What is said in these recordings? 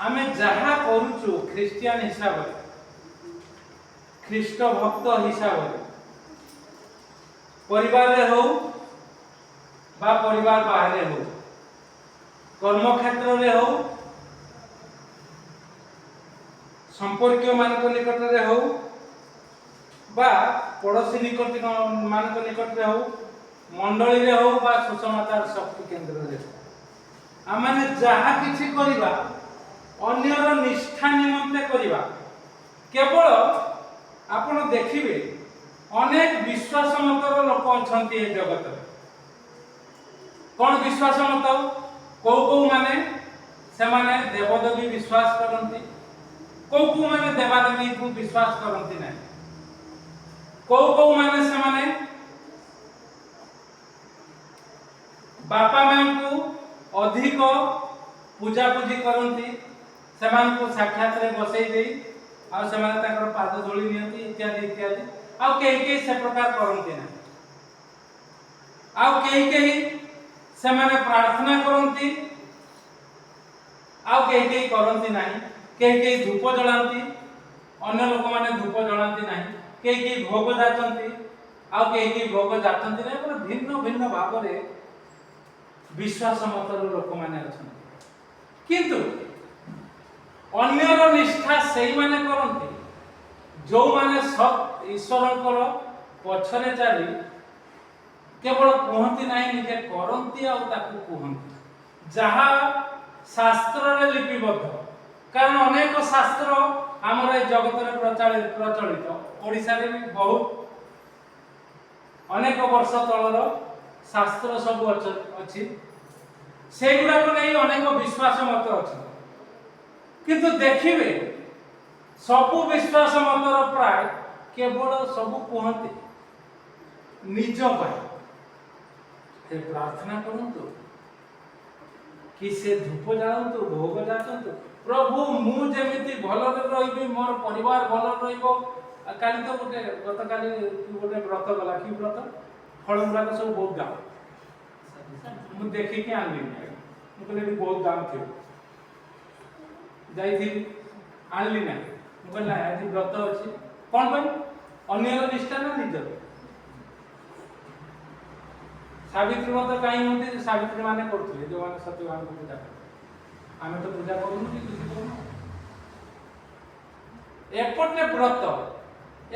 आमे जहा करूचु ख्रिस्टियन हिसाब ख्रीष्ट भक्त हिसाब परिवार रे हो बा परिवार बाहर हो कर्म क्षेत्र रे हो संपर्क मान निकट रे हो बा पड़ोसी निकट मान निकट रे हो मंडली रे हो बा सुसमाचार शक्ति केंद्र रे हो आमे जहा किछि करिबा अन्यर निष्ठा निमंते करिबा केवल आपण देखिबे अनेक विश्वास मतर लोक अछंती ए जगत रे कोन विश्वास मत को माने से माने देवदेवी विश्वास करंती को माने देवादेवी को विश्वास करंती नै को माने से माने बापा मां को अधिक पूजा पूजी करंती सेमान को साक्षात रे बसई देई आ सेमान ताकर पाद धोली नियंती इत्यादि इत्यादि आ केही से प्रकार करंती नै आ केही सेमाने प्रार्थना करंती आ केही करंती नाही केही धूप जलांती अन्य लोक माने धूप जलांती नाही केही भोग जाचंती आ केही भोग जाचंती नाही पर भिन्न भिन्न भाव रे विश्वास मतर लोक माने अछन किंतु अन्यर निष्ठा सेही माने करंती जो माने सब ईश्वरकर पछरे चाली केवल कहती नहीं निजे करंती आ ताकू कहंती जहा शास्त्र रे लिपिबद्ध कारण अनेक शास्त्र हमर जगत रे प्रचलित ओडिसा रे भी बहुत अनेक वर्ष तलर शास्त्र सब अछि सेगुडा को नहीं अनेक विश्वास मत अछि किंतु देखिबे सब विश्वास मतर प्राय केवल सब कहते निज पाए प्रार्थना करंतु कि से धूप जालंतु भोग जाचंतु प्रभु मु जेमिति भलो रे रहिबी मोर परिवार भलो रहिबो काली तो गोटे गत काली गोटे व्रत गला कि व्रत फलमुला को सब बहुत दाम मु देखि के आनली मु कहले बहुत दाम थियो जाई थी आनली ना मु कहला आदि व्रत अछि कोन कोन अन्यर निष्ठा ना निज सावित्री व्रत काई होती सावित्री माने करथले जो माने सत्यवान को पूजा आमे तो पूजा करूनु कि किछि करूनु एपटे व्रत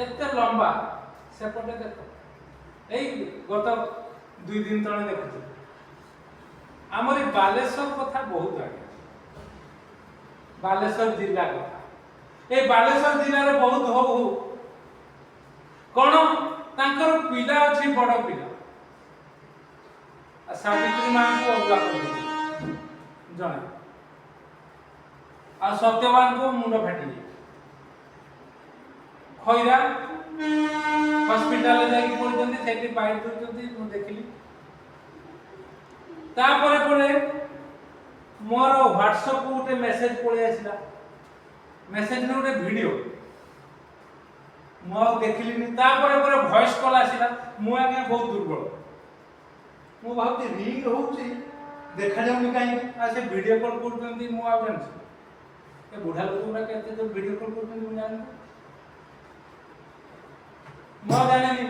एते लंबा सेपटे देखो एई गत 2 दिन तळे देखु हमर बालेश्वर कथा बहुत आगे बालेश्वर जिला कथा ए बालेश्वर जिल्ला रे बहुत हो कोन तांकर पिला अछि बड़ पिला सावित्री मां को अगला कर जण आ सत्यवान को मुंड फाटी खैरा हॉस्पिटल जाई पड़जंती सेठी बाइट दोचंती मु देखली तापरे परे मोर व्हाट्सएप को उठे मेसेज पळे आसिला मेसेज ने उठे वीडियो मो देखली नि तापरे परे वॉइस कॉल आसिला मु आगे बहुत दुर्बल मु भाबती रिंग होउची देखा जाउनी काई आ से वीडियो कॉल करतंती मु आ जानछ ए बुढ़ा लोक गुरा केते जो वीडियो कॉल करतंती मु जान मो जानेनी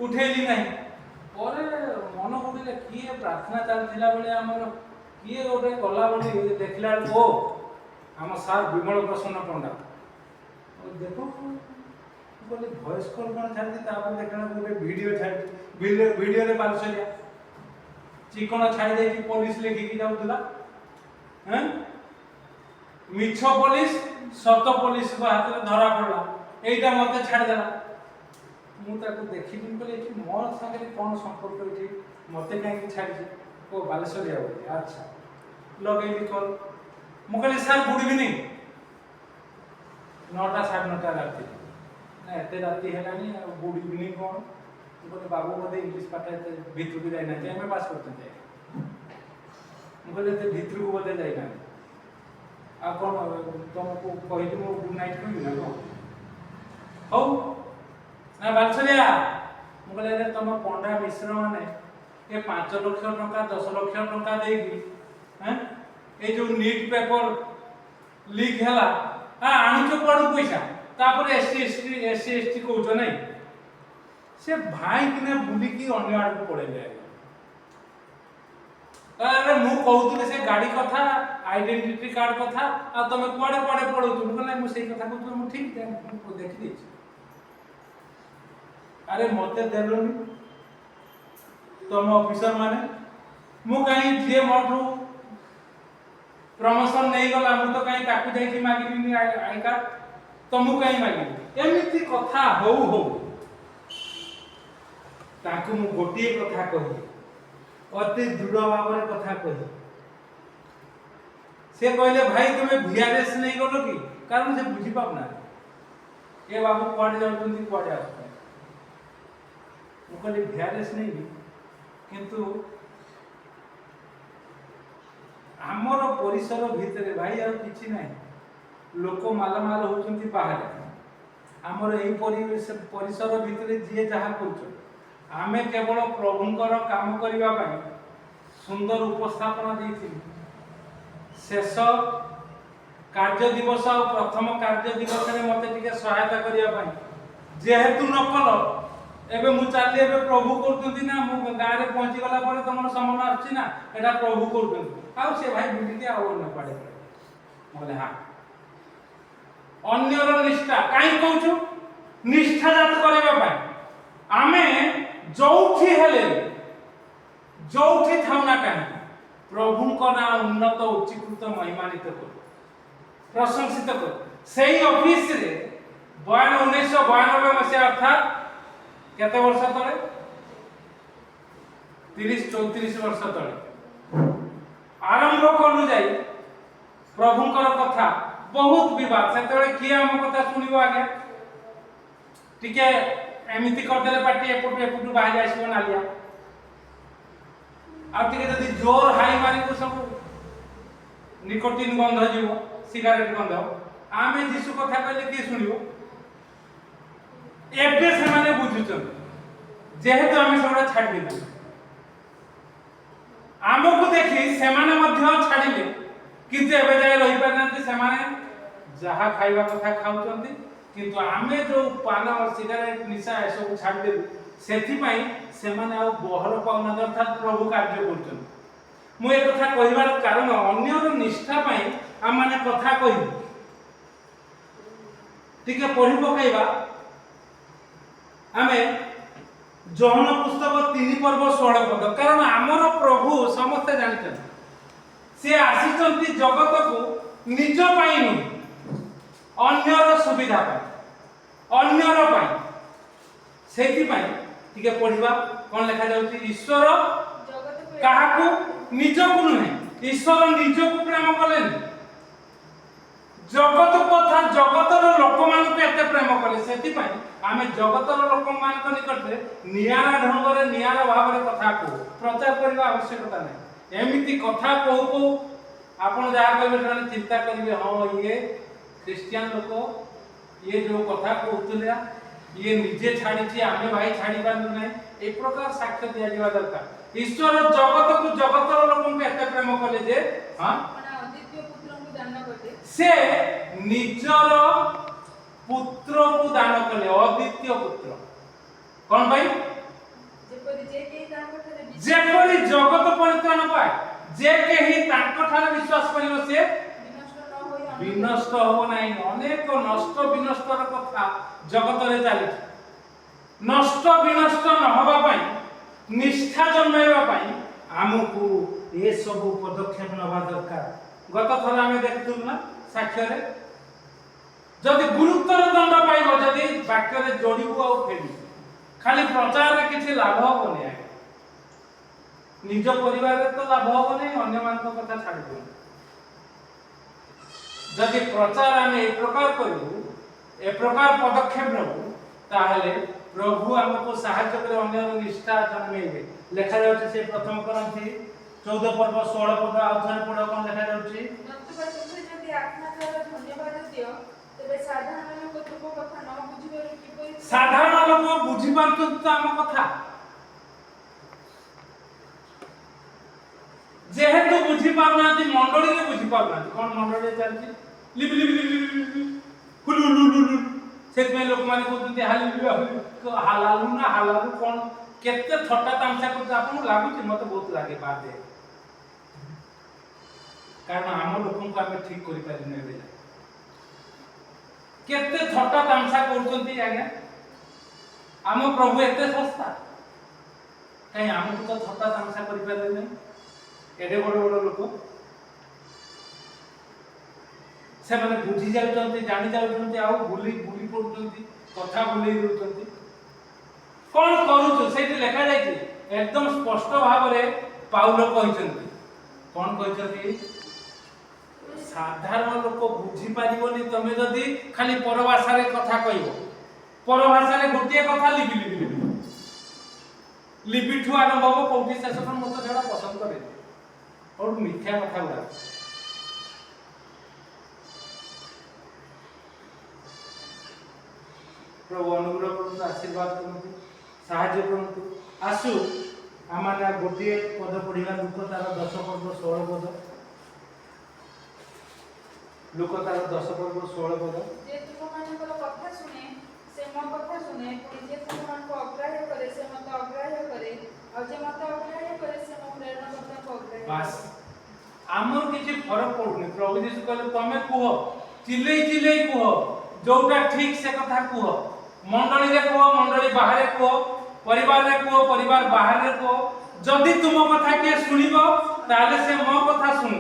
उठेली नाही ओरे मन गुडिले किए प्रार्थना चलथिला बेले हमर किए गोटे कला बोली देखला ओ हम सार विमल प्रसन्न पंडा देखो बोले वॉइस कॉल कोन छाडी तापर देखना गोटे वीडियो छाडी वीडियो रे बालसरिया चिकन छाड़ी दे कि पुलिस लेखि कि जाउतला हैं मिछ पुलिस सत पुलिस को हाथ में धरा पड़ला एटा मते छाड़ देला मु ताको देखिबिन बोले कि मोर संगे कोन संपर्क होई मते काहे कि छाड़ी छी ओ बालेश्वरिया बोली अच्छा लगेली कॉल मु कहले सर गुड इवनिंग 9टा 9:30 राती ना एते राती हेलानी गुड इवनिंग कोन बोले बाबू बोले इंग्लिश पाठा भीतर को जाइना जे हमें पास करते थे बोले ते भीतर को बोले जाइना आ कोन तुमको कहि मो गुड नाइट कहबी ना हो ना बालसरिया मु कहले रे तुम पंडा मिश्र माने ए 5 लाख टका 10 लाख टका देगी हैं ए जो नीट पेपर लीक हैला हां आणुचो पडू पैसा तापर एससी कहउछ नै से भाई किने बुली की अन्य आड़ को पड़े जाए अरे मु कहउतले से गाड़ी कथा आइडेंटिटी कार्ड कथा आ तमे कुआडे कुआडे पड़उतु कहले मु सेही कथा कहउतु मु ठीक मु देख देछि अरे मते देलोनी तुम ऑफिसर माने मु कहीं जे मोठू प्रमोशन नहीं गला मु तो कहीं ताकू जाई कि मागिनी आई कार्ड तो मु कहीं मागिनी एमिति कथा हो ताकू मु गोटिए कथा कहि अति दृढ़ भाव रे कथा कहि से कहले भाई तुमे वीआरएस नहीं गलो कि कारण से बुझी पाउना ए बाबू कोड जाउतुंती कोड आसु मु कहले वीआरएस नहीं किंतु हमर परिसर भितरे भाई आ किछि नाही लोक मालामाल होचंती बाहर हमर एई परिसर भितरे जे जहा करछ आमे केवल प्रभुंकर काम करिवा पई सुंदर उपस्थापना देथिलु शेष कार्य दिवस और प्रथम कार्य दिवस रे मते टिके सहायता करिया पई जेहेतु नकल एबे मु चाली एबे प्रभु करतुंती ना मु गां रे पहुंची गला परे तमन समन आछि ना एटा प्रभु करतुंती आ से भाई बुली के आउ न पाडे बोले हां अन्यर निष्ठा काई कहउछु निष्ठा जात करबा पई आमे जोठी हेले जोठी थाउना काहे प्रभु को ना उन्नत उच्चीकृत महिमानित कर प्रशंसित कर सेही ऑफिस रे 1992 मसिया अर्थात केते वर्ष तळे 30-34 वर्ष तळे आरंभ करू जाई प्रभुंकर कथा बहुत विवाद सेतळे किए हम कथा सुनिबो आगे टिके एमिति कर देले पार्टी एपुटु बाहर आसीबो नालिया आ टिके जदी जोर हाई मारी को सब निकोटिन गंध जीवो सिगारेट गंध आमे जीसु कथा कहले के सुनिबो एबे से माने बुझुचन जेहेतु आमे सबडा छाडी देलु आमको देखि से माने मध्य छाडिले किंतु एबे जाय रहि पारनांती से माने जहा खाइबा कथा खाउचंती किंतु आमे जो पान और सिगारेट निशा ए सब छाडी देलु सेथि पई से माने आ बहर पाउना अर्थात प्रभु कार्य करचन मु ए कथा कहिबार कारण अन्यर निष्ठा पई आ माने कथा कहि टिके पढि पकाइबा आमे जहन पुस्तक 3 पर्व 16 पद कारण हमर प्रभु समस्त जानिछन से आसीचंती जगत को निज पाई न अन्यर सुविधा पाई अन्यर पाई सेति पाई टिके पढिबा कोन लिखा जाउची ईश्वर काहा को निज को नहीं ईश्वर निज को प्रेम कलेन जगत कथा जगतर लोक मान पे एते प्रेम कले सेति पाई आमे जगतर लोक मान को निकट रे नियारा ढंग रे नियारा भाव रे कथा को प्रचार करबा आवश्यकता नहीं एमिति कथा कहू आपण जहा कहबे चिंता करिवे हां ये क्रिश्चियन लोक ये जो कथा कहउतले ये निजे छाड़ी छी आमे भाई छाड़ी बानु नै ए प्रकार साक्ष्य दिया जीवा दरकार ईश्वर जगत को जगतर लोक को एते प्रेम कले जे हां अद्वितीय पुत्र को दान करते से निजर पुत्र को दान कले अद्वितीय पुत्र कोन भाई जेपरि जगत परित्राण पाए जे केही तांको ठारे विश्वास करिवो से विनष्ट हो नाही अनेक नष्ट विनष्टर कथा जगत रे चाली नष्ट विनष्ट न होबा पई निष्ठा जन्माइबा पई हमकु ए सब पदक्षेप नबा दरकार गत थर आमे देखथुल ना साक्ष्य रे जदि गुरुत्वर दंड पाइबो जदि वाक्य रे जोड़िबो आ फेरि खाली प्रचार रे किछि लाभ हो नै निज परिवार रे तो लाभ हो नै अन्य मान कथा छाडी दो जदि प्रचार आमे ए प्रकार करू ए प्रकार पदक्षेप नबू ताहले प्रभु हमको सहायता करे अन्य निष्ठा जन्मेबे लेखा जाउछि से प्रथम करंथी 14 पर्व 16 पद आउथार पड कोन लेखा जाउछि नतुबा तुमरे जदि आत्मा द्वारा धन्यवाद दियो तबे साधारण लोक तुमको कथा न बुझिबे किपरि साधारण लोक बुझि पारतु त हम कथा जेहेतु बुझी पारनाती मंडली रे बुझी पारनाती कोन मंडली चलची लिबि लिबि लिबि लिबि हुलु हुलु हुलु सेतमे लोक माने कहते हालालु ना हालालु कोन केते थट्टा तामसा करते आपन लागुची मते बहुत लागे बादे कारण आम लोक को आमे ठीक करि पारि नै बेला केते थट्टा तामसा करछंती आज्ञा आम प्रभु एते सस्ता कहीं आमको तो थट्टा तामसा करि पारि नै एडे बड़ बड़ लोक से माने बुझी जाउछंती जानि जाउछंती आ भूली भूली पडुछंती कथा भूली जाउछंती कोन करूछु सेठी लेखा जायछि एकदम स्पष्ट भाव रे पाउलो कहिसंती कोन कहिसंती साधारण लोक बुझी पारिबोनी तमे जदी खाली परभाषा रे कथा कहिबो परभाषा रे गोटिए कथा लिबि लिबि लिबि लिबिठु आरंभ हो कोठी शेष पर मते सेडा पसंद करे और मिथ्या कथा उडा प्रभु अनुग्रह करନ୍ତୁ आशीर्वाद करନ୍ତୁ साहाय्य करନ୍ତୁ आसु आमाना गोटिए पद पढ़िला लोक तार 10 पद 16 पद लोक तार 10 पद 16 पद जे तुम मानकर कथा सुने से मो कथा सुने पुनी जे तुम मान को अग्राह्य करे से मत अग्राह्य करे और जे मत अग्राह्य करे से मो प्रेरणा करता को अग्राह्य बस आमर किछि फरक पडुनी प्रभु यीशु कहले तमे कुह चिल्लेई चिल्लेई कुह जोटा ठीक से कथा कुह मंडली रे कुह मंडली बाहर कुह परिवार रे कुह परिवार बाहर रे कुह जदि तुम कथा के सुनिबो ताले से मो कथा सुनु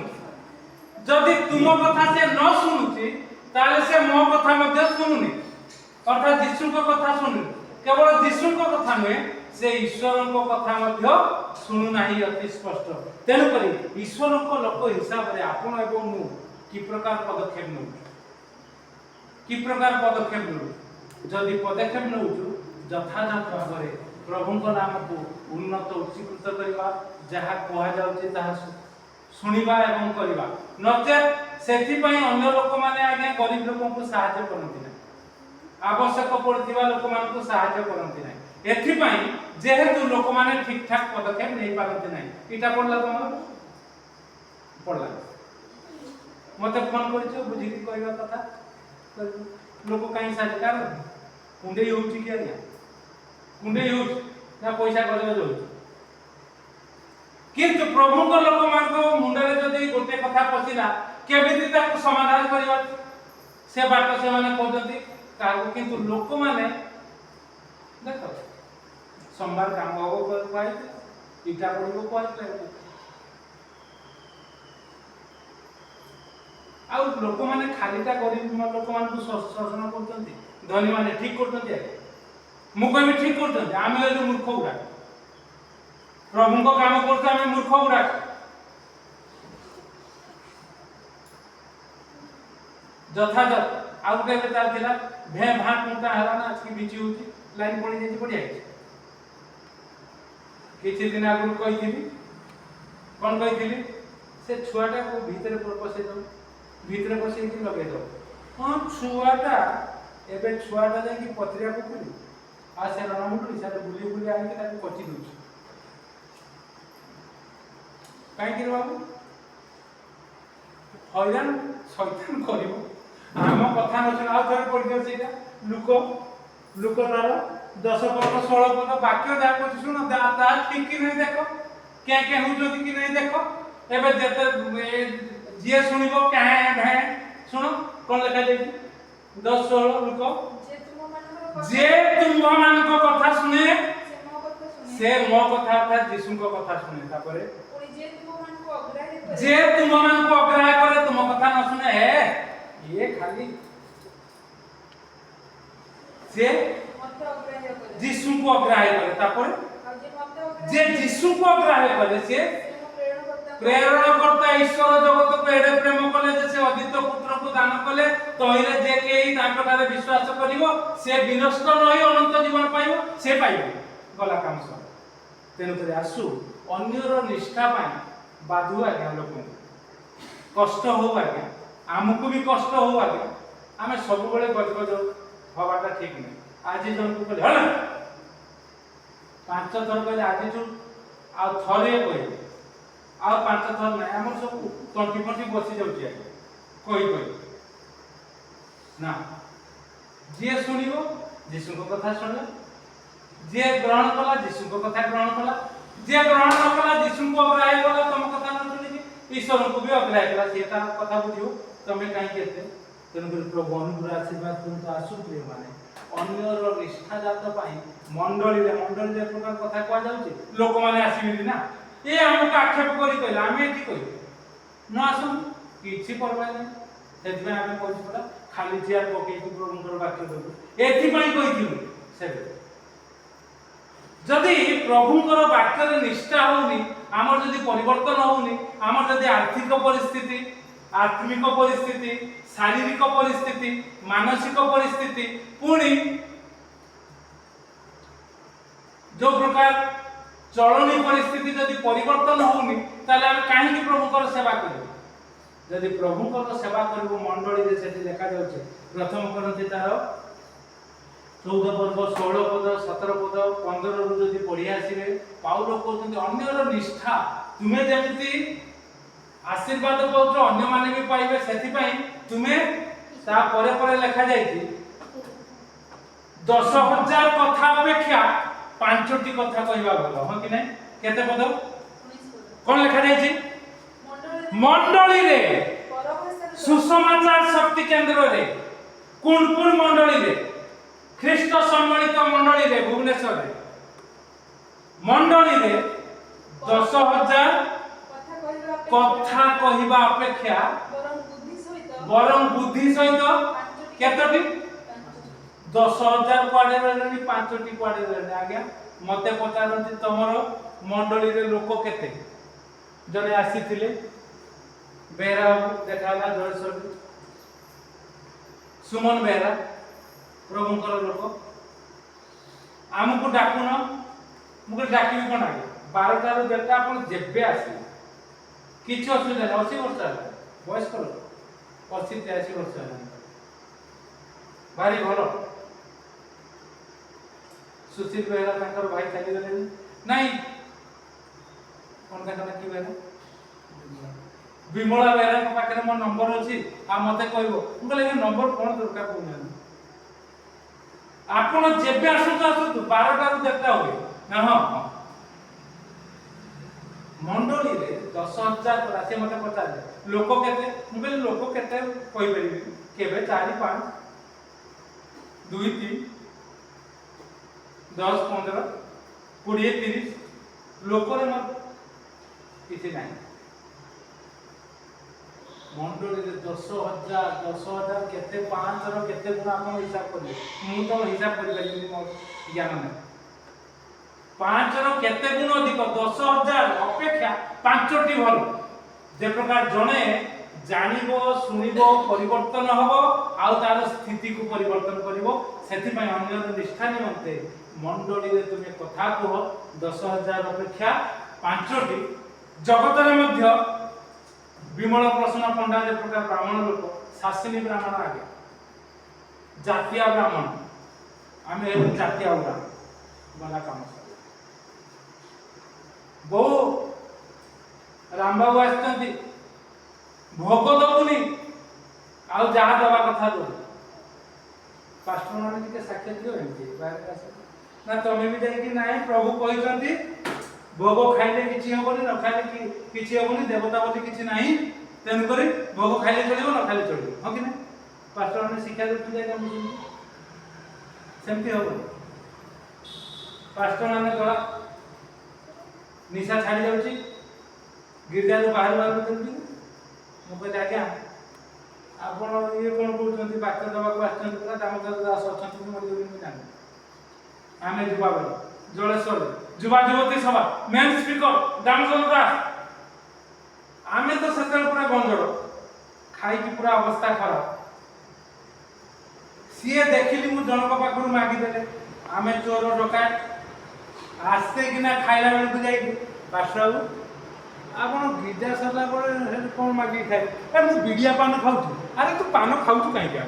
जदि तुम कथा से न सुनुची ताले से मो कथा मध्ये सुनुनी अर्थात यीशु को कथा सुनु केवल यीशु को कथा में से ईश्वर को कथा मध्ये सुनु नाही अति स्पष्ट तेनु करी ईश्वर को लोक हिसाब रे आपण एवं मु की प्रकार पदक्षेप नु की प्रकार पदक्षेप नु जदि पदक्षेप नउछु यथार्थ भाव रे प्रभु को नाम को उन्नत उच्चीकृत करबा जहा कोहा जाउची ताहा सुनिबा एवं करबा नचे सेथि पई अन्य लोक माने आगे गरीब लोक को सहायता करंती ना आवश्यक पड़थिबा लोक मान को सहायता करंती ना एथि पई जेहेतु लोक माने ठीक ठाक पदक्षेप नै पारंती ना इटा पडला तमर पडला मते फोन करछो बुझी की कहबा कथा लोक काई साजकार कुंडे होउची कि आज्ञा कुंडे होउची ना पैसा करबे होउची किंतु प्रभु को लोक मान को मुंडे जदी गोटे कथा पसिला केबिति ताको समाधान करिवा से बाट से माने कहजंती कागो किंतु लोक माने देखो सोमवार काम हो पाई इटा पड़ो पाई आ लोक माने खालीटा गरीब लोक मान को शोषण करतंती धनी माने ठीक करतंती मु कहबी ठीक करतंती आमे हेलु मूर्ख उडा प्रभु को काम करते आमे मूर्ख उडा यथार्थ आ गुटे बेचार थिला भे भाट मुटा हला ना आज की बिची होची लाइन पड़ी जेती पड़ी आई किछि दिन आगु कहिथिली कोन कहिथिली से छुआटा को भीतर पसे दो भीतर पसे की लगे दो हां छुआटा एबे छुआटा जे की पत्रिया पुकुली आ से रणमुटु इसारे बुली बुली आइ के ताको कच्ची दोछ काई कि बाबू हयरान शैतान करिवो आम कथा न सुन आ थोड़े पड़ गयो सेटा लुक तार 10 पद 16 पद वाक्य जा को सुन ता ठीक कि नहीं देखो के हु जदी कि नहीं देखो एबे जेते जे सुनिबो काहे भे सुनो कोन लिखा जाई 10 16 लुक जे तुम मान को कथा सुने से मो कथा अर्थात यीशु को कथा सुने तापरे जे तुम मान को अग्राह्य करे तुम कथा न सुने है ये खाली से यीशु को अग्राह्य करे तापर जे यीशु को अग्राह्य करे से प्रेरणा करता ईश्वर जगत को एडे प्रेम कले जे से अद्वितीय पुत्र को दान कले तहिले जे केई तांकटारे विश्वास करिवो से विनष्ट नय अनंत जीवन पाइबो से पाइबो गला काम सब तेनु करे आसु अन्यर निष्ठा पाई बाधु आज्ञा लोक कष्ट हो आज्ञा आमको भी कष्ट हो आज्ञा आमे सब बेले गजगज हवाटा ठीक नहीं आज जन को कहले हला 5 थर कहले आज जो आ थरे कहले आ 5 थर नहीं हमर सब तंटी फंटी बसी जाउची कहि ना जी शुणव जीशु को कथा शुणला जी ग्रहण कला जीशु को कथा ग्रहण कला जी ग्रहण न कला जीशु को अग्राह्य कला तुम कथा न शुणी ईश्वर को भी अग्राह्य कला सी तार कथा बुझो तुम कहीं केते तेणुकर प्रभु अनुग्रह आशीर्वाद तुमको आसु प्रिय माने अन्यर निष्ठा जात पाई मंडली रे प्रकार कथा कह जाउची लोक माने आसीबी ना ए हमको आक्षेप करी कहला हमें एठी कहि न आसु किछि परवा नै सेति में हमें कहछि पड़ा खाली चेयर पके प्रभुଙ୍କର वाक्य करू एथि पई कहिथिलु सेबे जदि प्रभुଙ୍କର वाक्यर निष्ठा होनी आमर जदि परिवर्तन होनी आमर जदि आर्थिक परिस्थिति आत्मिक परिस्थिति शारीरिक परिस्थिति मानसिक परिस्थिति पुणी जो प्रकार चलनी परिस्थिति जदि परिवर्तन होनी ताले हम काहे प्रभुଙ୍କର सेवा करू जदि प्रभुଙ୍କର सेवा करू मंडली रे सेति देखा जाउछे प्रथम करंती तार 14 पर्व 16 पद 17 पद 15 रु जदि पढ़ी आसीबे पाउल कहउछन्ती अन्यर निष्ठा तुमे जेमिति आशीर्वाद पाउछ अन्य माने भी पाइबे सेति पई तुमे ता परे परे लिखा जाईती 10,000 कथा अपेक्षा 5टी कथा कहबा भलो हो कि नै केते पद 19 पद कोन लिखा जाईची मंडली रे सुसमाचार शक्ति केंद्र रे कुणपुर मंडली रे ख्रीष्ट सम्मानित मंडली रे भुवनेश्वर रे मंडली रे 10,000 कथा कहबा अपेक्षा बरं बुद्धि सहित केतटी 10,000 क्वाडे रहनी 5टी क्वाडे रहनी आज्ञा मते पचारंती तमरो मंडली रे लोक केते जने आसीथिले बेरा देखाला जळसर सुमन बेरा प्रभुଙ୍କର लोक आमको डाकुन मुके डाकिबी कोन आगे 12टा रो देता आपण जेबे आसी किछ असुविधा नै 80 वर्ष है बयस करो 80 83 वर्ष है भारी भलो सुशील बेरा तांकर भाई चली गले नहीं कोन तांकर की बेरा विमला बेरा को पाखरे मो नंबर अछि आ मते कहबो मु कहले नंबर कोन दरकार कोन आपण जेबे आसु 12टा रो देखता होय ना हां मंडली रे 10,000 राशि मते पचारे लोक केते मु कहले लोक केते कहि परिबी केबे 4 5 2 3 10 15 20 30 लोक रे मत किछि नाही मंडली रे 10,000 केते 5 रो केते गुण हम हिसाब करियो मु तो हिसाब करि परिबी मो ज्ञान नै 5 रो केते गुण अधिक 10,000 अपेक्षा 5टी भल जे प्रकार जणे जानिबो सुनिबो परिवर्तन हबो आउ तार स्थिति को परिवर्तन करिवो सेति पय अन्य निष्ठा निमंते मंडली रे तुमे कथा कहो 10,000 अपेक्षा 5टी जगत रे मध्य विमल प्रसन्न पंडा जे प्रकार ब्राह्मण लोक शासिनी ब्राह्मण आगे जातीय ब्राह्मण आमे जातीय ब्राह्मण बला काम बहु रामबाबू आछंती भोग दबुनी आ जहा दबा कथा दो पास्टर माने के साक्ष्य दियो एमती बाहर आसे ना तमे भी जाई कि नाही प्रभु कहिसंती भोग खाइले किछि होबनी न खाइले किछि होबनी देवता बोली किछि नाही तेन करी भोग खाइले चलिबो न खाइले चलिबो हो कि ना पास्टर माने शिक्षा देथि जाय हम सेमती होबो पास्टर माने गला निशा छाड़ी जाउची गिरजा रो बाहर बाहर करती मो कहले आज्ञा आपण ये कोन कहउछंती बाक्य दबा को आछंती पूरा दामोदर दास अछंती मोर जोनी जानि आमे जुबा बले जलेश्वर जुबा युवती सभा मेन स्पीकर दामोदर दास आमे तो सतल पूरा गंजड़ खाई की पूरा अवस्था खराब सीए देखिली मु जनक पाखरु मागी देले आमे चोर डकायत आस्ते किना खाइला बेल को जाई पास्टर आपण गिजा सरला बळे कोन मागी खाइ ए मु बिडिया पान खाउछु अरे तू पान खाउछु काई के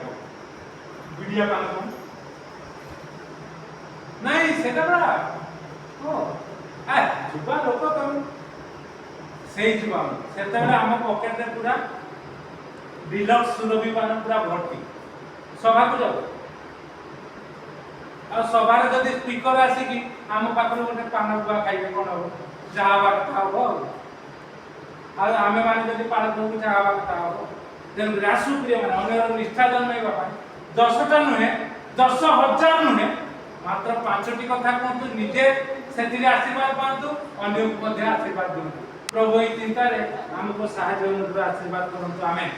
बिडिया पान खाउ नहीं सेटा बड़ा ओ आ जुबा लोक तम सेई जुबा सेटा हम पॉकेट रे पूरा डिलक्स सुरभि पान पूरा भर्ती ସଭାକୁ ଯାଉ ଆଉ ସଭାରେ ଯଦି ସ୍ପିକର ଆସିକି ଆମ ପାଖରୁ ଗୋଟେ ପାନ ଗୁଆ ଖାଇବେ କ'ଣ ହବ? ଯାହା ହବା କଥା ହବ ଆଉ ଆମେ ମାନେ ଯଦି ପାଳକୁ ଯାହା ହବା କଥା ହବ। ତେଣୁ ରାସୁପ୍ରିୟ ମାନେ ଅନ୍ୟର ନିଷ୍ଠା ଜନ୍ମେଇବା ପାଇଁ 10ଟା ନୁହେଁ 10,000 ନୁହେଁ ମାତ୍ର 5ଟି କଥା କୁହନ୍ତୁ, ନିଜେ ସେଥିରେ ଆଶୀର୍ବାଦ ପାଆନ୍ତୁ, ଅନ୍ୟକୁ ମଧ୍ୟ ଆଶୀର୍ବାଦ ଦିଅନ୍ତୁ। ପ୍ରଭୁ ଏହି ଚିନ୍ତାରେ ଆମକୁ ସାହାଯ୍ୟ ଆଶୀର୍ବାଦ କରନ୍ତୁ। ଆମେ